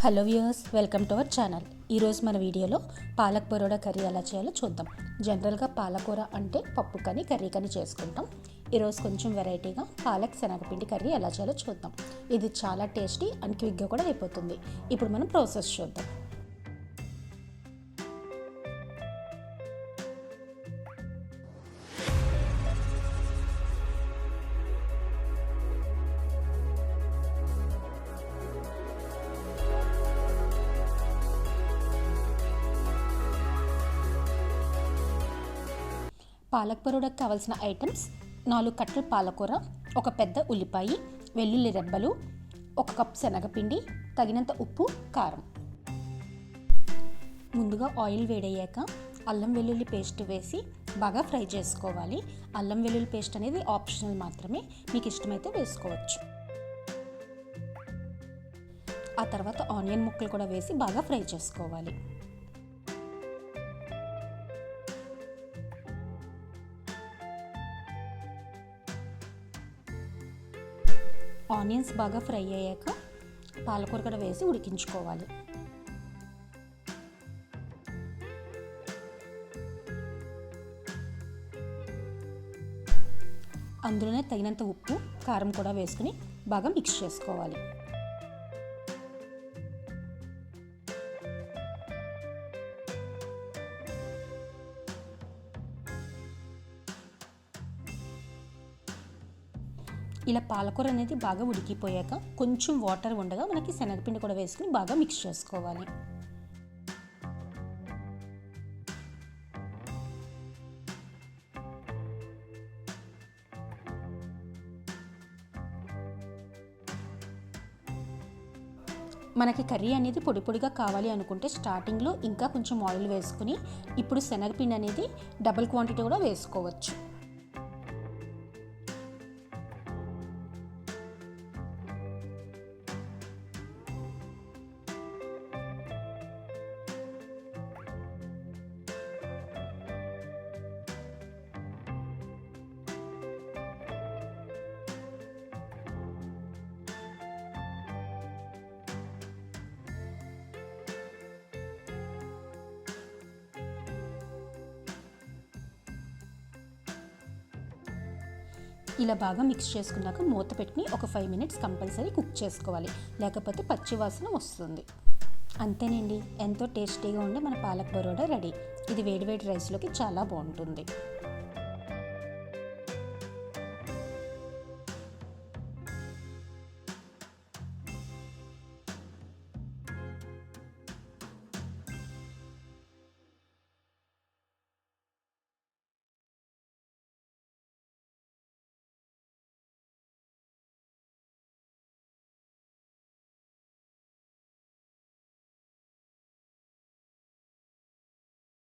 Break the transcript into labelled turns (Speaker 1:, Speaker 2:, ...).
Speaker 1: Hello viewers, welcome to our channel. ఈరోజు మన వీడియోలో పాలక్ బరోడా కర్రీ ఎలా చేయాలో చూద్దాం. జనరల్గా పాలకూర అంటే పప్పు కానీ కర్రీ కానీ చేసుకుంటాం. ఈరోజు కొంచెం వెరైటీగా పాలక్ శనగపిండి కర్రీ ఎలా చేయాలో చూద్దాం. ఇది చాలా టేస్టీ అండ్ క్విక్గా కూడా అయిపోతుంది. ఇప్పుడు మనం ప్రాసెస్ చూద్దాం. పాలక్ బరోడాకి కావాల్సిన ఐటమ్స్: 4 కట్టలు పాలకూర, ఒక పెద్ద ఉల్లిపాయ, వెల్లుల్లి రెబ్బలు, 1 కప్ శనగపిండి, తగినంత ఉప్పు, కారం. ముందుగా ఆయిల్ వేడయ్యాక అల్లం వెల్లుల్లి పేస్ట్ వేసి బాగా ఫ్రై చేసుకోవాలి. అల్లం వెల్లుల్లి పేస్ట్ అనేది ఆప్షనల్ మాత్రమే, మీకు ఇష్టమైతే వేసుకోవచ్చు. ఆ తర్వాత ఆనియన్ ముక్కలు కూడా వేసి బాగా ఫ్రై చేసుకోవాలి. ఆనియన్స్ బాగా ఫ్రై అయ్యాక పాలకూర కూడా వేసి ఉడికించుకోవాలి. అందులోనే తగినంత ఉప్పు, కారం కూడా వేసుకుని బాగా మిక్స్ చేసుకోవాలి. ఇలా పాలకూర అనేది బాగా ఉడికిపోయాక కొంచెం వాటర్ ఉండగా మనకి శనగపిండి కూడా వేసుకుని బాగా మిక్స్ చేసుకోవాలి. మనకి కర్రీ అనేది పొడి పొడిగా కావాలి అనుకుంటే స్టార్టింగ్లో ఇంకా కొంచెం ఆయిల్ వేసుకుని ఇప్పుడు శనగపిండి అనేది డబుల్ క్వాంటిటీ కూడా వేసుకోవచ్చు. ఇలా బాగా మిక్స్ చేసుకున్నాక మూత పెట్టుకుని ఒక 5 మినిట్స్ కంపల్సరీ కుక్ చేసుకోవాలి, లేకపోతే పచ్చి వాసన వస్తుంది. అంతేనండి, ఎంతో టేస్టీగా ఉండే మన పాలక్ బరోడా రెడీ. ఇది వేడివేడి రైస్లోకి చాలా బాగుంటుంది.